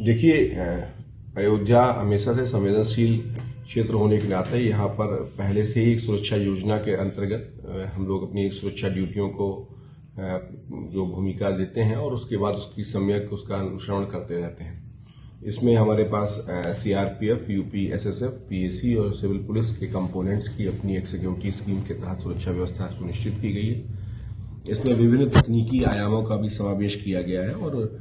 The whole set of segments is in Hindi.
देखिए, अयोध्या हमेशा से संवेदनशील क्षेत्र होने के नाते यहाँ पर पहले से ही एक सुरक्षा योजना के अंतर्गत हम लोग अपनी सुरक्षा ड्यूटियों को जो भूमिका देते हैं और उसके बाद उसकी सम्यक उसका अनुश्रवण करते रहते हैं। इसमें हमारे पास सीआरपीएफ, यूपी, एसएसएफ, पीएसी और सिविल पुलिस के कंपोनेंट्स की अपनी एक सिक्योरिटी स्कीम के तहत सुरक्षा व्यवस्था सुनिश्चित की गई है। इसमें विभिन्न तकनीकी आयामों का भी समावेश किया गया है और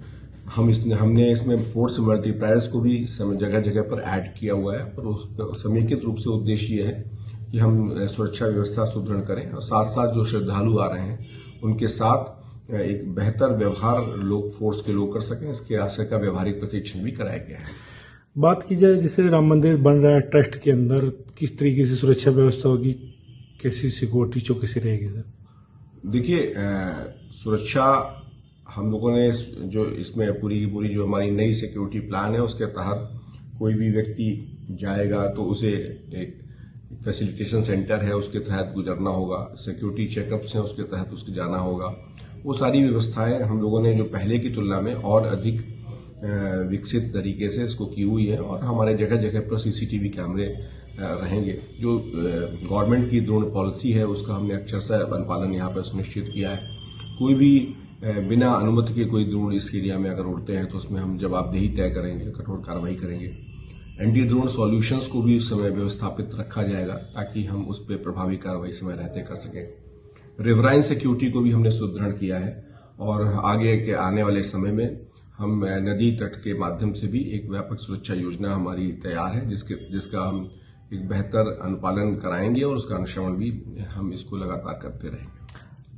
हमने इसमें फोर्स मल्टीप्लायर्स को भी जगह जगह पर ऐड किया हुआ है और उस समेकित रूप से उद्देश्य ये है कि हम सुरक्षा व्यवस्था सुदृढ़ करें और साथ साथ जो श्रद्धालु आ रहे हैं उनके साथ एक बेहतर व्यवहार लोग फोर्स के लोग कर सकें, इसके आशय का व्यवहारिक प्रशिक्षण भी कराया गया है। बात की जाए जैसे राम मंदिर बन रहा है ट्रस्ट के अंदर, किस तरीके से सुरक्षा व्यवस्था होगी, कैसी सिक्योरिटी चौकसी रहेगी सर? देखिए, सुरक्षा हम लोगों ने जो इसमें पूरी जो हमारी नई सिक्योरिटी प्लान है उसके तहत कोई भी व्यक्ति जाएगा तो उसे एक फैसिलिटेशन सेंटर है उसके तहत गुजरना होगा, सिक्योरिटी चेकअप्स हैं उसके तहत उसके जाना होगा। वो सारी व्यवस्थाएं हम लोगों ने जो पहले की तुलना में और अधिक विकसित तरीके से इसको की हुई है और हमारे जगह जगह पर सीसीटीवी कैमरे रहेंगे। जो गवर्नमेंट की ड्रोन पॉलिसी है उसका हमने अक्षरशः अनुपालन यहाँ पर सुनिश्चित किया है। कोई भी बिना अनुमति के कोई ड्रोन इस एरिया में अगर उड़ते हैं तो उसमें हम जवाबदेही तय करेंगे, कठोर कार्रवाई करेंगे। एंटी ड्रोन सॉल्यूशंस को भी उस समय व्यवस्थापित रखा जाएगा ताकि हम उस पर प्रभावी कार्रवाई समय रहते कर सकें। रिवराइन सिक्योरिटी को भी हमने सुदृढ़ किया है और आगे के आने वाले समय में हम नदी तट के माध्यम से भी एक व्यापक सुरक्षा योजना हमारी तैयार है जिसका हम एक बेहतर अनुपालन कराएंगे और उसका अनुश्रवण भी हम इसको लगातार करते रहेंगे।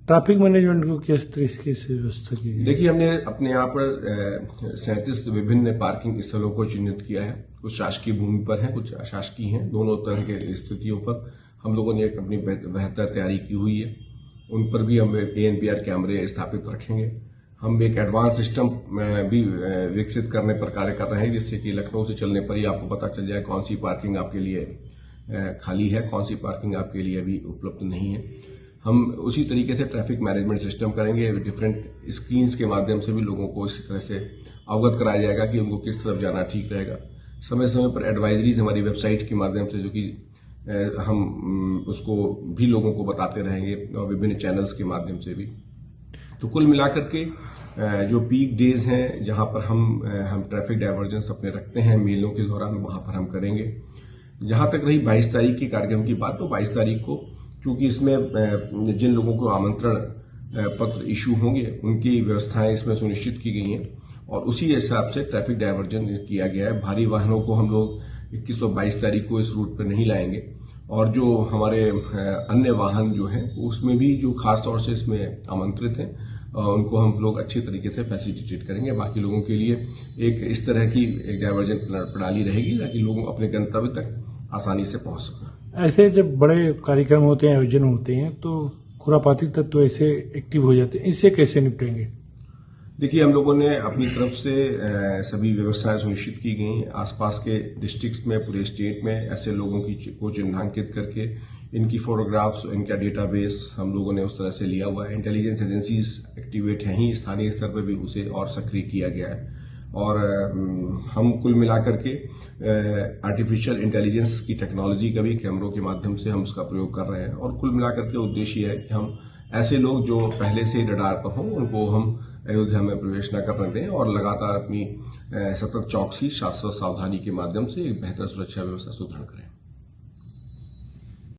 ट्रैफिक मैनेजमेंट को किस तरीके से व्यवस्था की? देखिए, हमने अपने यहाँ पर 37 विभिन्न पार्किंग स्थलों को चिन्हित किया है। कुछ शासकीय भूमि पर है, कुछ अशासकीय हैं। दोनों तरह के स्थितियों पर हम लोगों ने एक अपनी बेहतर तैयारी की हुई है। उन पर भी हम ANPR कैमरे स्थापित रखेंगे। हम एक एडवांस सिस्टम भी विकसित करने पर कार्य कर रहे हैं जिससे कि लखनऊ से चलने पर ही आपको पता चल जाए कौन सी पार्किंग आपके लिए खाली है, कौन सी पार्किंग आपके लिए अभी उपलब्ध नहीं है। हम उसी तरीके से ट्रैफिक मैनेजमेंट सिस्टम करेंगे। डिफरेंट स्क्रीन्स के माध्यम से भी लोगों को इसी तरह से अवगत कराया जाएगा कि उनको किस तरफ जाना ठीक रहेगा। समय समय पर एडवाइजरीज हमारी वेबसाइट के माध्यम से जो कि हम उसको भी लोगों को बताते रहेंगे और विभिन्न चैनल्स के माध्यम से भी। तो कुल मिलाकर के जो पीक डेज हैं जहां पर हम ट्रैफिक डायवर्जेंस अपने रखते हैं मेलों के दौरान, वहां पर हम करेंगे। जहां तक रही 22 तारीख की कार्यक्रम की बात, तो 22 तारीख को क्योंकि इसमें जिन लोगों को आमंत्रण पत्र इशू होंगे उनकी व्यवस्थाएं इसमें सुनिश्चित की गई हैं और उसी हिसाब से ट्रैफिक डायवर्जन किया गया है। भारी वाहनों को हम लोग 21 और 22 तारीख को इस रूट पर नहीं लाएंगे और जो हमारे अन्य वाहन जो हैं उसमें भी जो खास तौर से इसमें आमंत्रित हैं उनको हम लोग अच्छे तरीके से फैसिलिटेट करेंगे। बाकी लोगों के लिए एक इस तरह की एक डायवर्जन प्रणाली रहेगी ताकि लोग अपने गंतव्य तक आसानी से पहुंच सकें। ऐसे जब बड़े कार्यक्रम होते हैं, आयोजन होते हैं, तो खुरापाती तत्व ऐसे एक्टिव हो जाते हैं, इससे कैसे निपटेंगे? देखिए, हम लोगों ने अपनी तरफ से सभी व्यवस्थाएं सुनिश्चित की गई। आसपास के डिस्ट्रिक्ट्स में, पूरे स्टेट में ऐसे लोगों को चिन्हांकित करके इनकी फोटोग्राफ्स, इनका डेटाबेस हम लोगों ने उस तरह से लिया हुआ है। इंटेलिजेंस एजेंसीज एक्टिवेट हैं ही, स्थानीय स्तर पर भी उसे और सक्रिय किया गया है और हम कुल मिलाकर के आर्टिफिशियल इंटेलिजेंस की टेक्नोलॉजी का भी कैमरों के माध्यम से हम उसका प्रयोग कर रहे हैं और कुल मिलाकर के उद्देश्य है कि हम ऐसे लोग जो पहले से रडार पर हों उनको हम अयोध्या में प्रवेश न करने दें और लगातार अपनी सतत चौकसी, शाश्वत सावधानी के माध्यम से एक बेहतर सुरक्षा व्यवस्था सुदृढ़ करें।